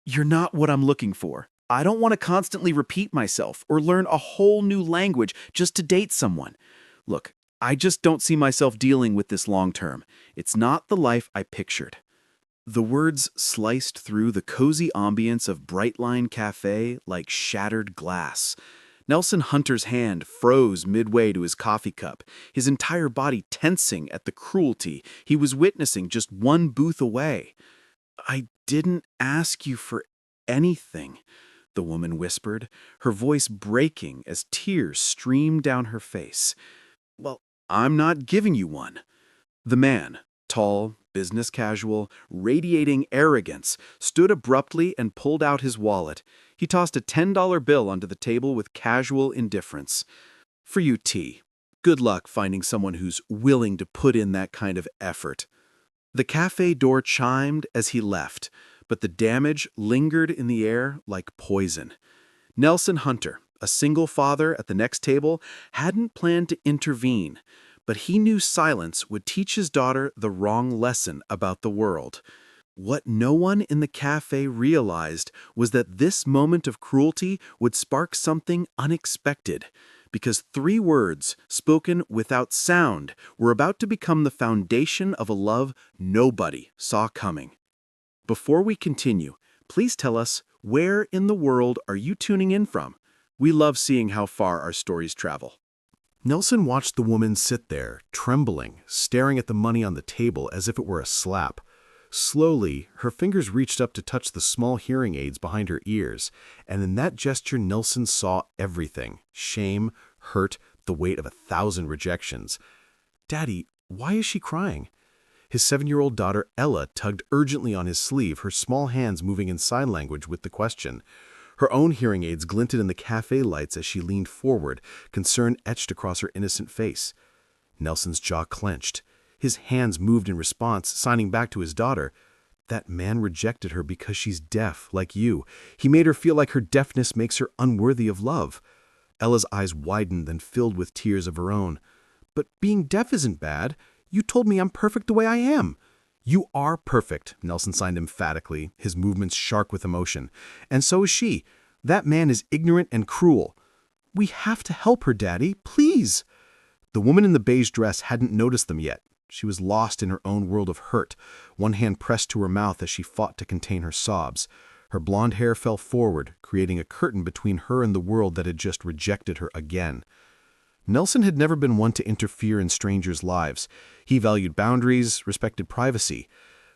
You're not what I'm looking for. I don't want to constantly repeat myself or learn a whole new language just to date someone. Look, I just don't see myself dealing with this long term. It's not the life I pictured. The words sliced through the cozy ambience of Brightline Café like shattered glass. Nelson Hunter's hand froze midway to his coffee cup, his entire body tensing at the cruelty he was witnessing just one booth away. I didn't ask you for anything, the woman whispered, her voice breaking as tears streamed down her face. Well, I'm not giving you one. The man, tall, business casual, radiating arrogance, stood abruptly and pulled out his wallet. He tossed a $10 bill onto the table with casual indifference. For you, T. Good luck finding someone who's willing to put in that kind of effort. The cafe door chimed as he left, but the damage lingered in the air like poison. Nelson Hunter, a single father at the next table, hadn't planned to intervene, but he knew silence would teach his daughter the wrong lesson about the world. What no one in the cafe realized was that this moment of cruelty would spark something unexpected, because 3 words, spoken without sound, were about to become the foundation of a love nobody saw coming. Before we continue, please tell us, where in the world are you tuning in from? We love seeing how far our stories travel. Nelson watched the woman sit there, trembling, staring at the money on the table as if it were a slap. Slowly, her fingers reached up to touch the small hearing aids behind her ears, and in that gesture Nelson saw everything: shame, hurt, the weight of 1,000 rejections. "Daddy, why is she crying?" His 7-year-old daughter Ella tugged urgently on his sleeve, her small hands moving in sign language with the question. Her own hearing aids glinted in the cafe lights as she leaned forward, concern etched across her innocent face. Nelson's jaw clenched. His hands moved in response, signing back to his daughter. "That man rejected her because she's deaf, like you. He made her feel like her deafness makes her unworthy of love." Ella's eyes widened, then filled with tears of her own. "But being deaf isn't bad. You told me I'm perfect the way I am." "You are perfect," Nelson signed emphatically, his movements sharp with emotion. "And so is she. That man is ignorant and cruel." "We have to help her, Daddy. Please." The woman in the beige dress hadn't noticed them yet. She was lost in her own world of hurt, one hand pressed to her mouth as she fought to contain her sobs. Her blonde hair fell forward, creating a curtain between her and the world that had just rejected her again. Nelson had never been one to interfere in strangers' lives. He valued boundaries, respected privacy.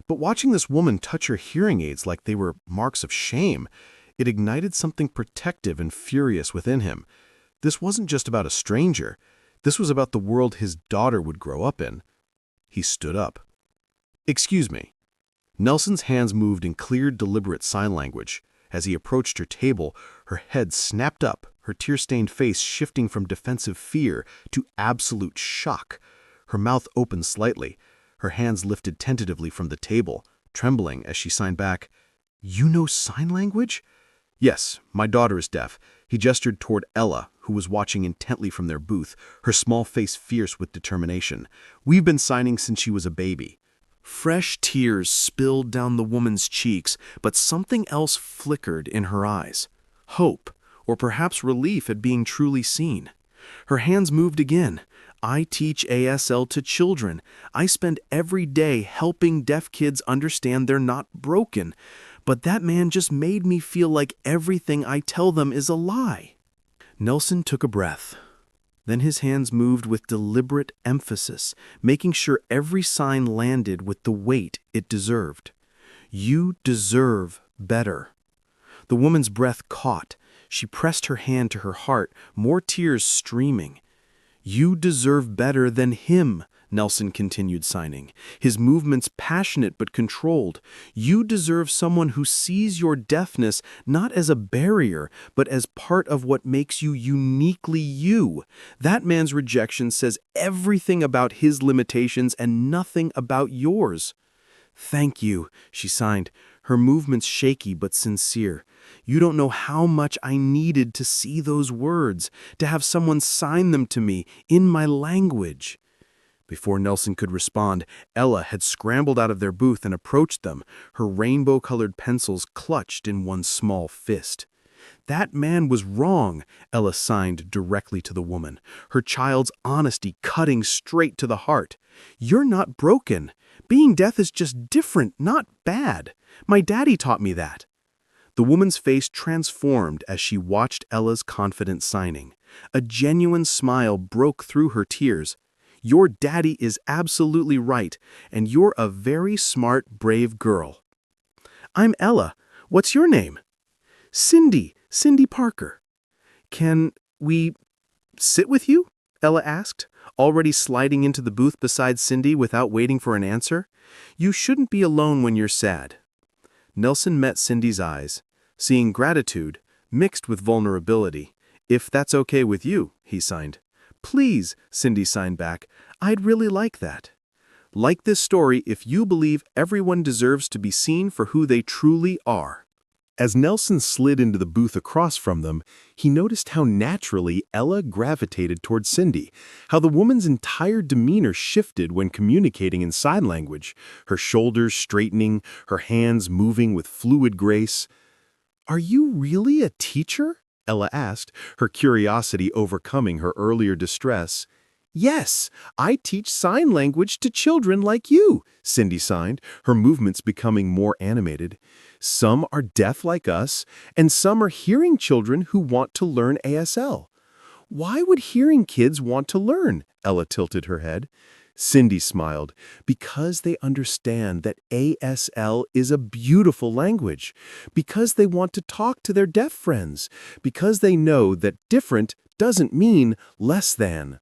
But watching this woman touch her hearing aids like they were marks of shame, it ignited something protective and furious within him. This wasn't just about a stranger. This was about the world his daughter would grow up in. He stood up. "Excuse me." Nelson's hands moved in clear, deliberate sign language. As he approached her table, her head snapped up, her tear-stained face shifting from defensive fear to absolute shock. Her mouth opened slightly, her hands lifted tentatively from the table, trembling as she signed back, "You know sign language?" "Yes, my daughter is deaf." He gestured toward Ella, who was watching intently from their booth, her small face fierce with determination. "We've been signing since she was a baby." Fresh tears spilled down the woman's cheeks, but something else flickered in her eyes. Hope, or perhaps relief at being truly seen. Her hands moved again. "I teach ASL to children. I spend every day helping deaf kids understand they're not broken. But that man just made me feel like everything I tell them is a lie." Nelson took a breath. Then his hands moved with deliberate emphasis, making sure every sign landed with the weight it deserved. "You deserve better." The woman's breath caught. She pressed her hand to her heart, more tears streaming. "You deserve better than him," Nelson continued signing, his movements passionate but controlled. "You deserve someone who sees your deafness not as a barrier, but as part of what makes you uniquely you. That man's rejection says everything about his limitations and nothing about yours." "Thank you," she signed, her movements shaky but sincere. "You don't know how much I needed to see those words, to have someone sign them to me in my language." Before Nelson could respond, Ella had scrambled out of their booth and approached them, her rainbow-colored pencils clutched in one small fist. That man was wrong, Ella signed directly to the woman, her child's honesty cutting straight to the heart. You're not broken. Being deaf is just different, not bad. My daddy taught me that. The woman's face transformed as she watched Ella's confident signing. A genuine smile broke through her tears. Your daddy is absolutely right, and you're a very smart, brave girl. I'm Ella. What's your name? Cindy Parker. Can we sit with you? Ella asked, already sliding into the booth beside Cindy without waiting for an answer. You shouldn't be alone when you're sad. Nelson met Cindy's eyes, seeing gratitude mixed with vulnerability. If that's okay with you, he signed. Please, Cindy signed back. I'd really like that. Like this story if you believe everyone deserves to be seen for who they truly are. As Nelson slid into the booth across from them, he noticed how naturally Ella gravitated toward Cindy, how the woman's entire demeanor shifted when communicating in sign language, her shoulders straightening, her hands moving with fluid grace. Are you really a teacher? Ella asked, her curiosity overcoming her earlier distress. Yes, I teach sign language to children like you, Cindy signed, her movements becoming more animated. Some are deaf like us, and some are hearing children who want to learn ASL. Why would hearing kids want to learn? Ella tilted her head. Cindy smiled, because they understand that ASL is a beautiful language, because they want to talk to their deaf friends, because they know that different doesn't mean less than.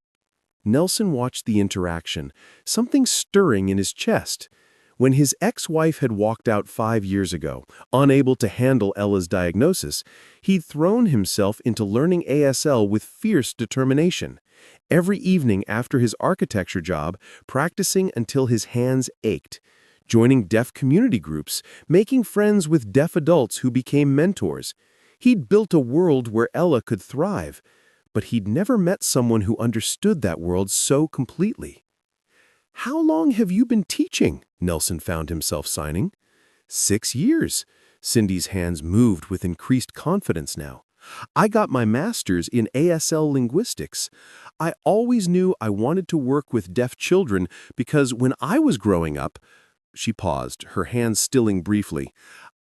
Nelson watched the interaction, something stirring in his chest. When his ex-wife had walked out 5 years ago, unable to handle Ella's diagnosis, he'd thrown himself into learning ASL with fierce determination. Every evening after his architecture job, practicing until his hands ached, joining deaf community groups, making friends with deaf adults who became mentors. He'd built a world where Ella could thrive, but he'd never met someone who understood that world so completely. How long have you been teaching? Nelson found himself signing. 6 years. Cindy's hands moved with increased confidence now. I got my master's in ASL linguistics. I always knew I wanted to work with deaf children because when I was growing up, she paused, her hands stilling briefly,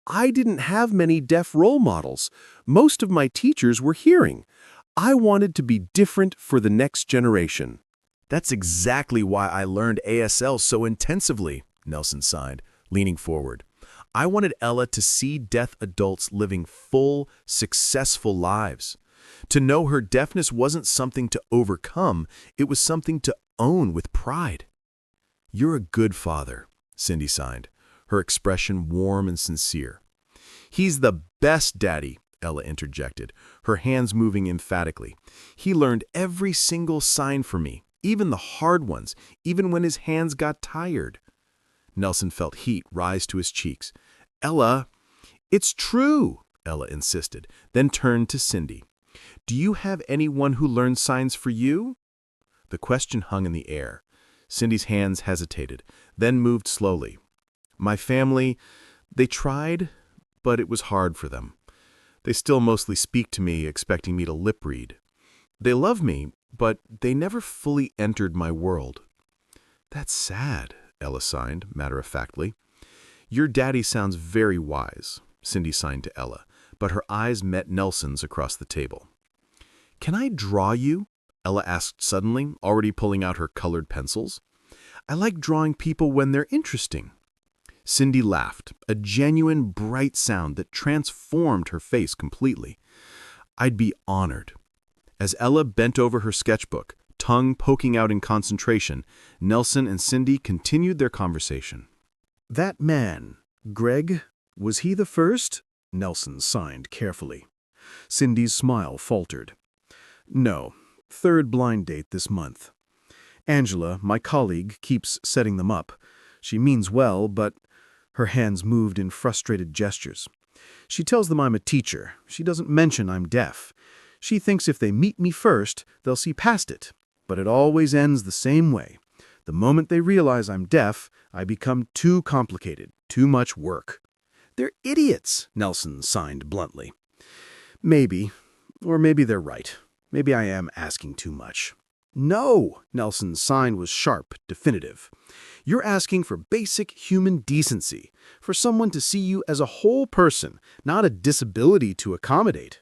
I didn't have many deaf role models. Most of my teachers were hearing. I wanted to be different for the next generation. That's exactly why I learned ASL so intensively, Nelson sighed, leaning forward. I wanted Ella to see deaf adults living full, successful lives. To know her deafness wasn't something to overcome, it was something to own with pride. You're a good father, Cindy signed, her expression warm and sincere. He's the best daddy, Ella interjected, her hands moving emphatically. He learned every single sign for me, even the hard ones, even when his hands got tired. Nelson felt heat rise to his cheeks. Ella, it's true, Ella insisted, then turned to Cindy. Do you have anyone who learns signs for you? The question hung in the air. Cindy's hands hesitated, then moved slowly. My family, they tried, but it was hard for them. They still mostly speak to me, expecting me to lip read. They love me, but they never fully entered my world. That's sad, Ella signed, matter-of-factly. Your daddy sounds very wise, Cindy signed to Ella, but her eyes met Nelson's across the table. Can I draw you? Ella asked suddenly, already pulling out her colored pencils. I like drawing people when they're interesting. Cindy laughed, a genuine, bright sound that transformed her face completely. I'd be honored. As Ella bent over her sketchbook, tongue poking out in concentration, Nelson and Cindy continued their conversation. That man, Greg, was he the first? Nelson signed carefully. Cindy's smile faltered. No, 3rd blind date this month. Angela, my colleague, keeps setting them up. She means well, but her hands moved in frustrated gestures. She tells them I'm a teacher. She doesn't mention I'm deaf. She thinks if they meet me first, they'll see past it. But it always ends the same way. The moment they realize I'm deaf, I become too complicated, too much work. They're idiots, Nelson signed bluntly. Maybe, or maybe they're right. Maybe I am asking too much. No, Nelson's sign was sharp, definitive. You're asking for basic human decency, for someone to see you as a whole person, not a disability to accommodate.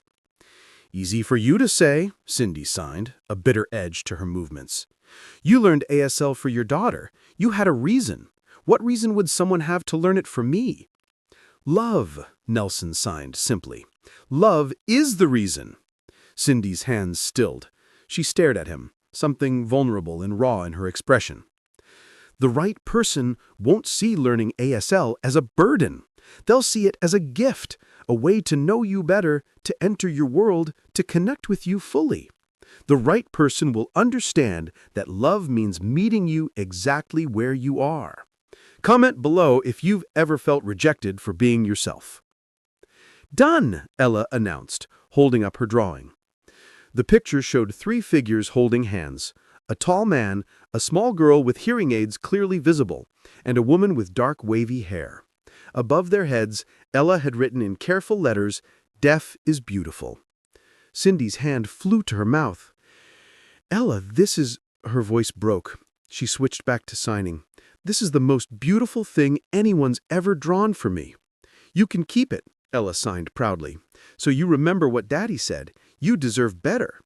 Easy for you to say, Cindy signed, a bitter edge to her movements. You learned ASL for your daughter. You had a reason. What reason would someone have to learn it for me? Love, Nelson signed simply. Love is the reason. Cindy's hands stilled. She stared at him, something vulnerable and raw in her expression. The right person won't see learning ASL as a burden. They'll see it as a gift, a way to know you better, to enter your world, to connect with you fully. The right person will understand that love means meeting you exactly where you are. Comment below if you've ever felt rejected for being yourself. Done, Ella announced, holding up her drawing. The picture showed 3 figures holding hands, a tall man, a small girl with hearing aids clearly visible, and a woman with dark wavy hair. Above their heads, Ella had written in careful letters, "Deaf is beautiful." Cindy's hand flew to her mouth. Ella, this is... Her voice broke. She switched back to signing. This is the most beautiful thing anyone's ever drawn for me. You can keep it, Ella signed proudly. So you remember what Daddy said. You deserve better.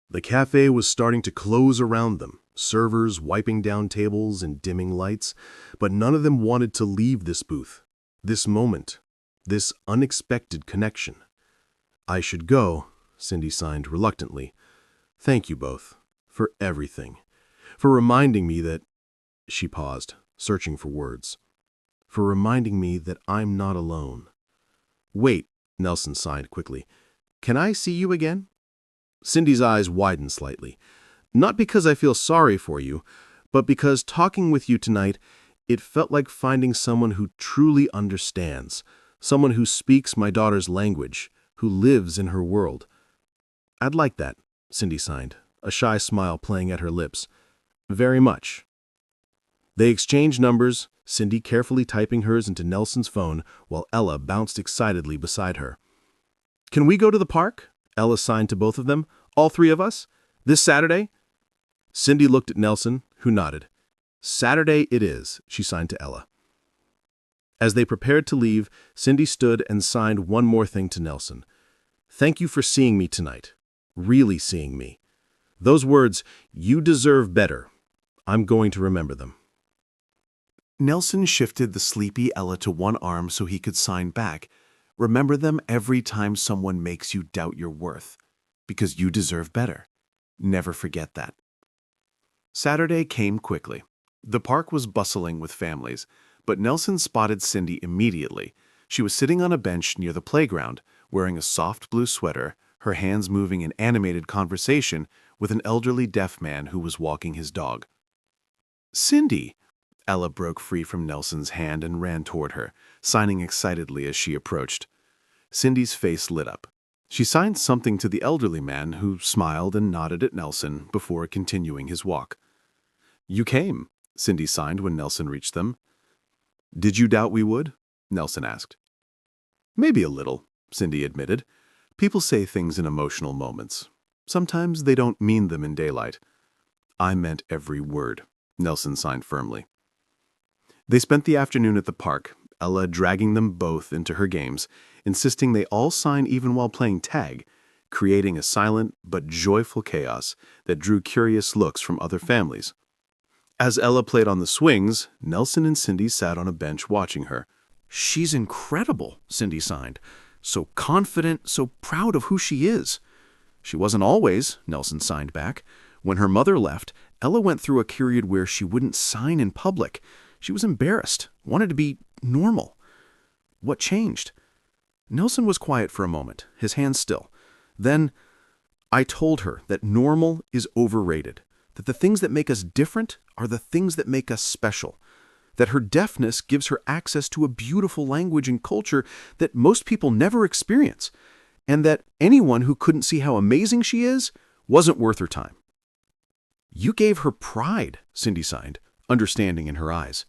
The cafe was starting to close around them, servers wiping down tables and dimming lights, but none of them wanted to leave this booth, this moment, this unexpected connection. I should go, Cindy signed reluctantly. Thank you both, for everything, for reminding me that... She paused, searching for words. For reminding me that I'm not alone. Wait, Nelson signed quickly. Can I see you again? Cindy's eyes widened slightly. Not because I feel sorry for you, but because talking with you tonight, it felt like finding someone who truly understands, someone who speaks my daughter's language, who lives in her world. I'd like that, Cindy signed, a shy smile playing at her lips. Very much. They exchanged numbers, Cindy carefully typing hers into Nelson's phone while Ella bounced excitedly beside her. Can we go to the park? Ella signed to both of them. All 3 of us? This Saturday? Cindy looked at Nelson, who nodded. Saturday it is, she signed to Ella. As they prepared to leave, Cindy stood and signed one more thing to Nelson. Thank you for seeing me tonight. Really seeing me. Those words, you deserve better. I'm going to remember them. Nelson shifted the sleepy Ella to one arm so he could sign back. Remember them every time someone makes you doubt your worth, because you deserve better. Never forget that. Saturday came quickly. The park was bustling with families, but Nelson spotted Cindy immediately. She was sitting on a bench near the playground, wearing a soft blue sweater, her hands moving in animated conversation with an elderly deaf man who was walking his dog. Cindy! Ella broke free from Nelson's hand and ran toward her, signing excitedly as she approached. Cindy's face lit up. She signed something to the elderly man, who smiled and nodded at Nelson before continuing his walk. You came, Cindy signed when Nelson reached them. Did you doubt we would? Nelson asked. Maybe a little, Cindy admitted. People say things in emotional moments. Sometimes they don't mean them in daylight. I meant every word, Nelson signed firmly. They spent the afternoon at the park, Ella dragging them both into her games, insisting they all sign even while playing tag, creating a silent but joyful chaos that drew curious looks from other families. As Ella played on the swings, Nelson and Cindy sat on a bench watching her. She's incredible, Cindy signed. So confident, so proud of who she is. She wasn't always, Nelson signed back. When her mother left, Ella went through a period where she wouldn't sign in public. She was embarrassed, wanted to be normal. What changed? Nelson was quiet for a moment, his hands still. Then, I told her that normal is overrated, that the things that make us different are the things that make us special, that her deafness gives her access to a beautiful language and culture that most people never experience, and that anyone who couldn't see how amazing she is wasn't worth her time. You gave her pride, Cindy signed, understanding in her eyes.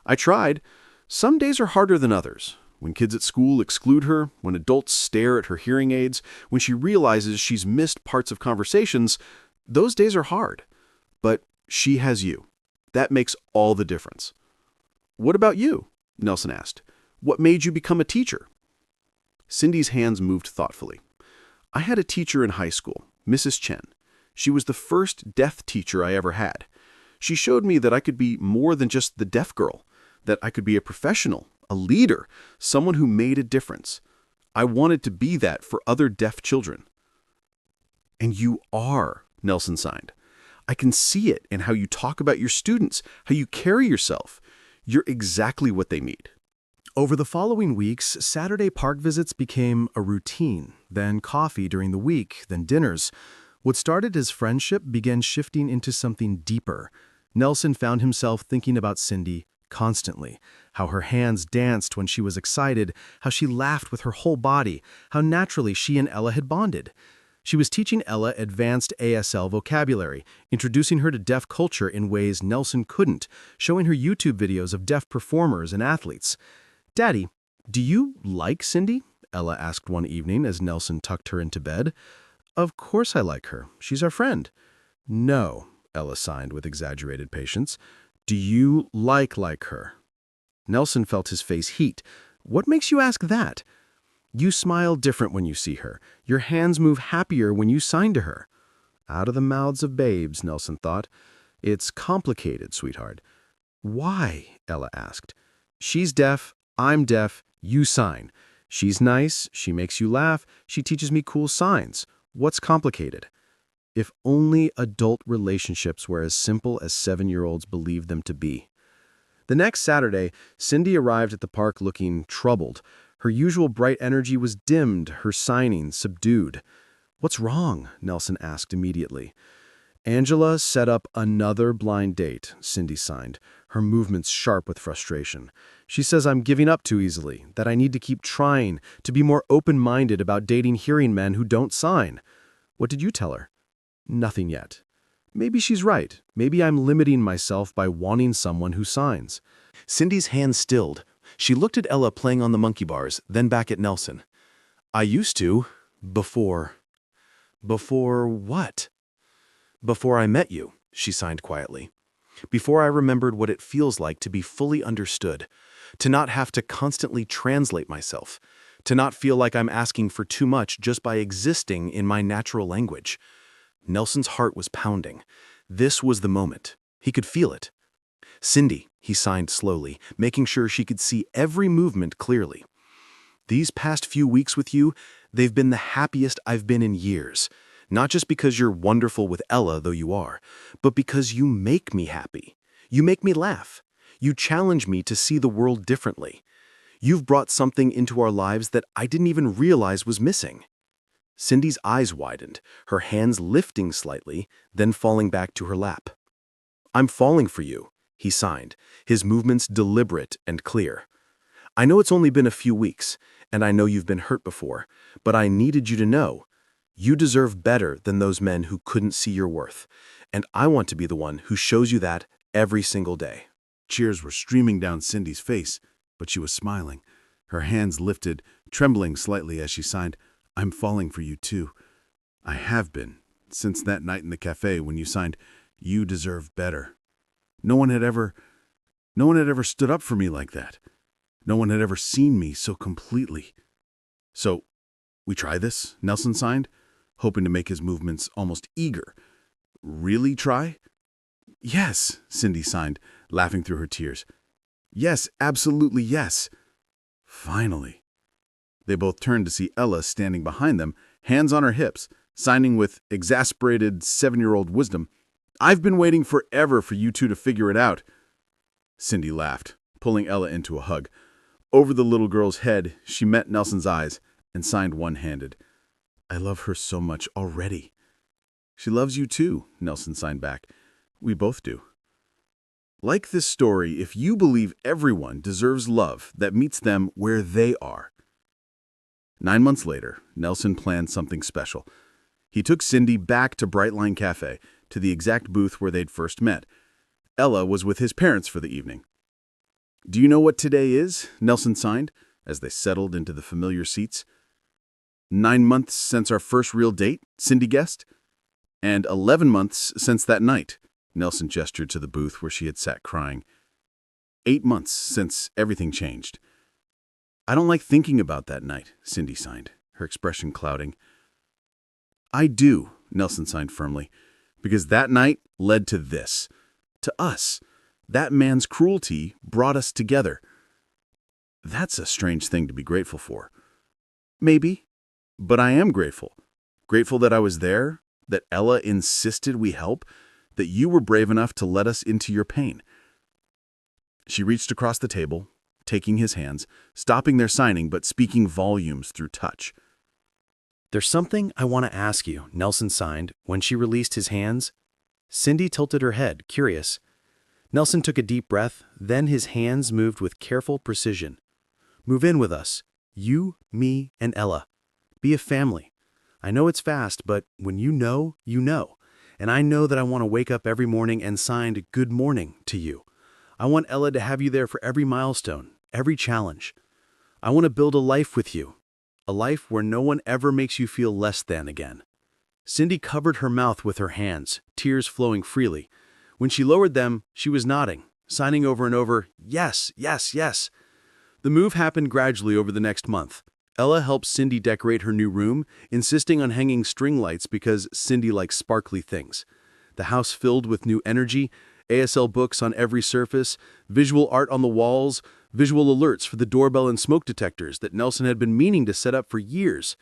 I tried. Some days are harder than others. When kids at school exclude her, when adults stare at her hearing aids, when she realizes she's missed parts of conversations, those days are hard. But she has you. That makes all the difference. What about you? Nelson asked. What made you become a teacher? Cindy's hands moved thoughtfully. I had a teacher in high school, Mrs. Chen. She was the first deaf teacher I ever had. She showed me that I could be more than just the deaf girl, that I could be a professional, a leader, someone who made a difference. I wanted to be that for other deaf children. And you are, Nelson signed. I can see it in how you talk about your students, how you carry yourself. You're exactly what they need. Over the following weeks, Saturday park visits became a routine, then coffee during the week, then dinners. What started as friendship began shifting into something deeper. Nelson found himself thinking about Cindy constantly, how her hands danced when she was excited, how she laughed with her whole body, how naturally she and Ella had bonded. She was teaching Ella advanced ASL vocabulary, introducing her to deaf culture in ways Nelson couldn't, showing her YouTube videos of deaf performers and athletes. "Daddy, do you like Cindy?" Ella asked one evening as Nelson tucked her into bed. "Of course I like her. She's our friend." "No," Ella signed with exaggerated patience. "Do you like her?" Nelson felt his face heat. "What makes you ask that?" "You smile different when you see her. Your hands move happier when you sign to her." Out of the mouths of babes, Nelson thought. "It's complicated, sweetheart." "Why?" Ella asked. "She's deaf. I'm deaf. You sign. She's nice. She makes you laugh. She teaches me cool signs. What's complicated?" If only adult relationships were as simple as 7-year-olds believed them to be. The next Saturday, Cindy arrived at the park looking troubled. Her usual bright energy was dimmed, her signing subdued. "What's wrong?" Nelson asked immediately. "Angela set up another blind date," Cindy signed, her movements sharp with frustration. "She says I'm giving up too easily, that I need to keep trying, to be more open-minded about dating hearing men who don't sign." "What did you tell her?" "Nothing yet." "Maybe she's right. Maybe I'm limiting myself by wanting someone who signs." Cindy's hands stilled. She looked at Ella playing on the monkey bars, then back at Nelson. "I used to. Before." "Before what?" "Before I met you," she signed quietly. "Before I remembered what it feels like to be fully understood, to not have to constantly translate myself, to not feel like I'm asking for too much just by existing in my natural language." Nelson's heart was pounding. This was the moment. He could feel it. "Cindy," he signed slowly, making sure she could see every movement clearly. "These past few weeks with you, they've been the happiest I've been in years. Not just because you're wonderful with Ella, though you are, but because you make me happy. You make me laugh. You challenge me to see the world differently. You've brought something into our lives that I didn't even realize was missing." Cindy's eyes widened, her hands lifting slightly, then falling back to her lap. "I'm falling for you," he signed, his movements deliberate and clear. "I know it's only been a few weeks, and I know you've been hurt before, but I needed you to know. You deserve better than those men who couldn't see your worth, and I want to be the one who shows you that every single day." Tears were streaming down Cindy's face, but she was smiling. Her hands lifted, trembling slightly as she signed, "I'm falling for you too. I have been, since that night in the café when you signed, 'You deserve better.' No one had ever stood up for me like that. No one had ever seen me so completely." "So, we try this?" Nelson signed, hoping to make his movements almost eager. "Really try?" "Yes," Cindy signed, laughing through her tears. "Yes, absolutely yes." Finally. They both turned to see Ella standing behind them, hands on her hips, signing with exasperated 7-year-old wisdom, "I've been waiting forever for you two to figure it out." Cindy laughed, pulling Ella into a hug. Over the little girl's head, she met Nelson's eyes and signed one-handed. "I love her so much already." "She loves you too," Nelson signed back. "We both do." Like this story if you believe everyone deserves love that meets them where they are. 9 months later, Nelson planned something special. He took Cindy back to Brightline Cafe, to the exact booth where they'd first met. Ella was with his parents for the evening. "Do you know what today is?" Nelson signed, as they settled into the familiar seats. 9 months since our first real date, Cindy guessed. And 11 months since that night, Nelson gestured to the booth where she had sat crying. 8 months since everything changed. "I don't like thinking about that night," Cindy signed, her expression clouding. "I do," Nelson signed firmly, "because that night led to this. To us. That man's cruelty brought us together." That's a strange thing to be grateful for. Maybe, but I am grateful. Grateful that I was there, that Ella insisted we help, that you were brave enough to let us into your pain. She reached across the table, taking his hands, stopping their signing but speaking volumes through touch. "There's something I want to ask you," Nelson signed. When she released his hands, Cindy tilted her head, curious. Nelson took a deep breath, then his hands moved with careful precision. "Move in with us. You, me, and Ella. Be a family. I know it's fast, but when you know, you know. And I know that I want to wake up every morning and sign good morning to you. I want Ella to have you there for every milestone, every challenge. I want to build a life with you, a life where no one ever makes you feel less than again." Cindy covered her mouth with her hands, tears flowing freely. When she lowered them, she was nodding, signing over and over, "Yes, yes, yes." The move happened gradually over the next month. Ella helped Cindy decorate her new room, insisting on hanging string lights because Cindy likes sparkly things. The house filled with new energy, ASL books on every surface, visual art on the walls, visual alerts for the doorbell and smoke detectors that Nelson had been meaning to set up for years.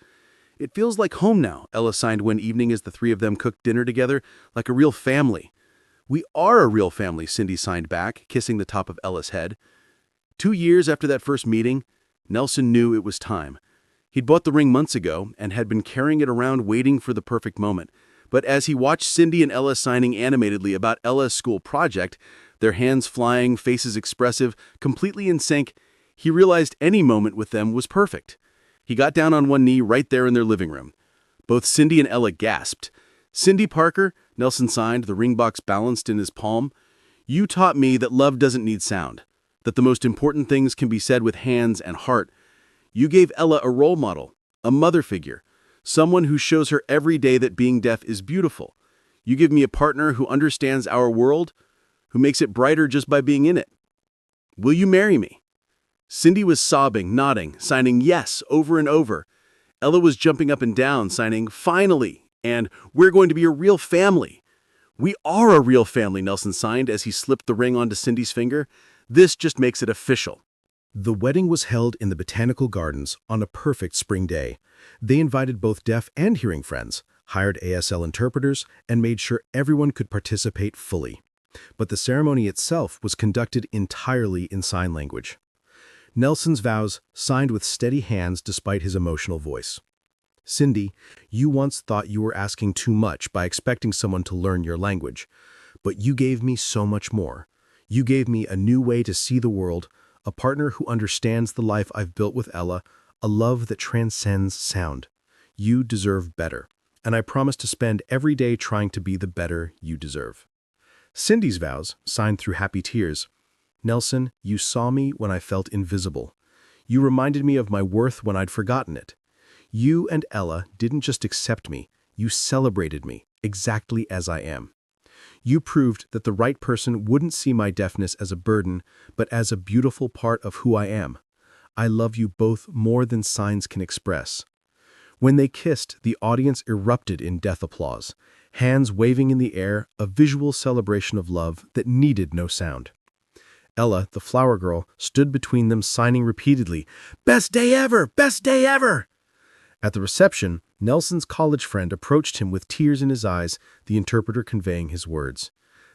"It feels like home now," Ella signed one evening as the three of them cooked dinner together, "like a real family." "We are a real family," Cindy signed back, kissing the top of Ella's head. 2 years after that first meeting, Nelson knew it was time. He'd bought the ring months ago and had been carrying it around waiting for the perfect moment. But as he watched Cindy and Ella signing animatedly about Ella's school project, their hands flying, faces expressive, completely in sync, he realized any moment with them was perfect. He got down on one knee right there in their living room. Both Cindy and Ella gasped. "Cindy Parker," Nelson signed, the ring box balanced in his palm, "you taught me that love doesn't need sound, that the most important things can be said with hands and heart. You gave Ella a role model, a mother figure, someone who shows her every day that being deaf is beautiful. You give me a partner who understands our world, who makes it brighter just by being in it. Will you marry me?" Cindy was sobbing, nodding, signing yes over and over. Ella was jumping up and down, signing "finally" and "we're going to be a real family." "We are a real family," Nelson signed as he slipped the ring onto Cindy's finger. "This just makes it official." The wedding was held in the Botanical Gardens on a perfect spring day. They invited both deaf and hearing friends, hired ASL interpreters, and made sure everyone could participate fully. But the ceremony itself was conducted entirely in sign language. Nelson's vows signed with steady hands despite his emotional voice. "Cindy, you once thought you were asking too much by expecting someone to learn your language. But you gave me so much more. You gave me a new way to see the world, a partner who understands the life I've built with Ella, a love that transcends sound. You deserve better, and I promise to spend every day trying to be the better you deserve." Cindy's vows, signed through happy tears. "Nelson, you saw me when I felt invisible. You reminded me of my worth when I'd forgotten it. You and Ella didn't just accept me, you celebrated me, exactly as I am. You proved that the right person wouldn't see my deafness as a burden, but as a beautiful part of who I am. I love you both more than signs can express." When they kissed, the audience erupted in death applause, hands waving in the air, a visual celebration of love that needed no sound. Ella, the flower girl, stood between them signing repeatedly, "Best day ever! Best day ever!" At the reception, Nelson's college friend approached him with tears in his eyes, the interpreter conveying his words.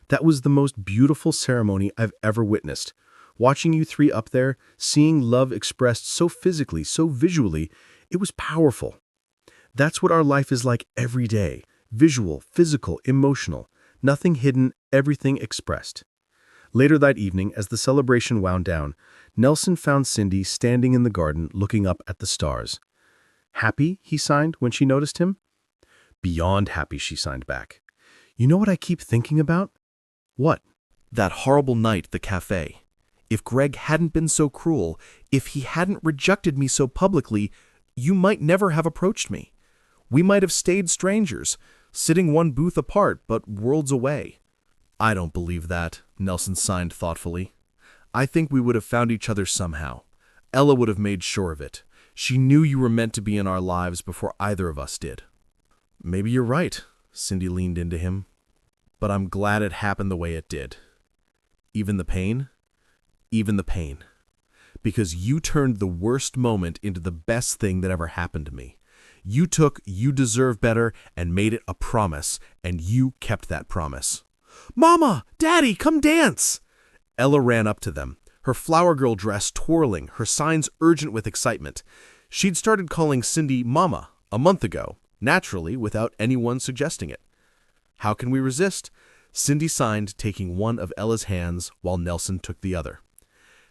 "That was the most beautiful ceremony I've ever witnessed. Watching you three up there, seeing love expressed so physically, so visually, it was powerful. That's what our life is like every day. Visual, physical, emotional. Nothing hidden, everything expressed." Later that evening, as the celebration wound down, Nelson found Cindy standing in the garden looking up at the stars. "Happy?" he signed when she noticed him. "Beyond happy," she signed back. "You know what I keep thinking about?" "What?" That horrible night at the café. If Greg hadn't been so cruel, if he hadn't rejected me so publicly, you might never have approached me. We might have stayed strangers, sitting one booth apart but worlds away. I don't believe that, Nelson signed thoughtfully. I think we would have found each other somehow. Ella would have made sure of it. She knew you were meant to be in our lives before either of us did. Maybe you're right, Cindy leaned into him. But I'm glad it happened the way it did. Even the pain? Even the pain. Because you turned the worst moment into the best thing that ever happened to me. You took "you deserve better" and made it a promise, and you kept that promise. Mama! Daddy, come dance! Ella ran up to them, her flower girl dress twirling, her signs urgent with excitement. She'd started calling Cindy Mama a month ago, naturally, without anyone suggesting it. How can we resist? Cindy signed, taking one of Ella's hands while Nelson took the other.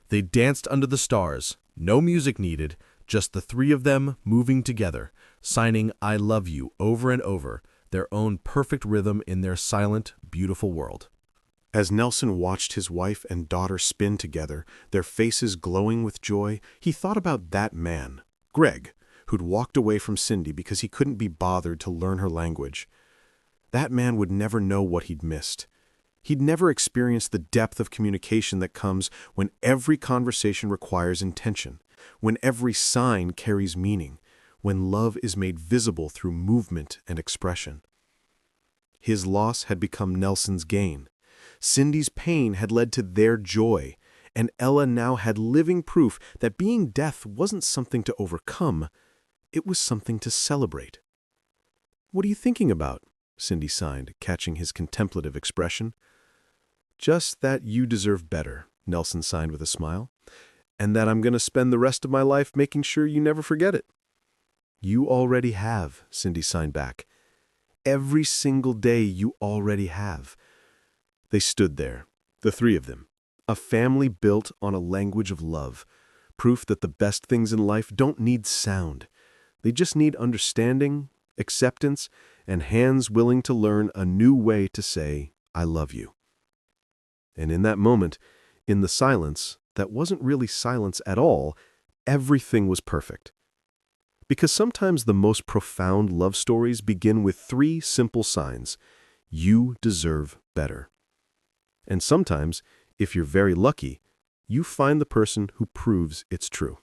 They danced under the stars, no music needed, just the three of them moving together, signing "I love you" over and over, their own perfect rhythm in their silent, beautiful world. As Nelson watched his wife and daughter spin together, their faces glowing with joy, he thought about that man, Greg, who'd walked away from Cindy because he couldn't be bothered to learn her language. That man would never know what he'd missed. He'd never experienced the depth of communication that comes when every conversation requires intention, when every sign carries meaning, when love is made visible through movement and expression. His loss had become Nelson's gain. Cindy's pain had led to their joy, and Ella now had living proof that being death wasn't something to overcome, it was something to celebrate. "What are you thinking about?" Cindy signed, catching his contemplative expression. "Just that you deserve better," Nelson signed with a smile, "and that I'm going to spend the rest of my life making sure you never forget it." "You already have," Cindy signed back. "Every single day you already have." They stood there, the three of them, a family built on a language of love, proof that the best things in life don't need sound. They just need understanding, acceptance, and hands willing to learn a new way to say, "I love you." And in that moment, in the silence, that wasn't really silence at all, everything was perfect. Because sometimes the most profound love stories begin with three simple signs: you deserve better. And sometimes, if you're very lucky, you find the person who proves it's true.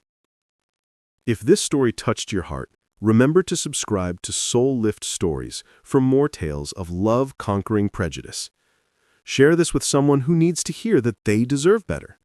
If this story touched your heart, remember to subscribe to Soul Lift Stories for more tales of love conquering prejudice. Share this with someone who needs to hear that they deserve better.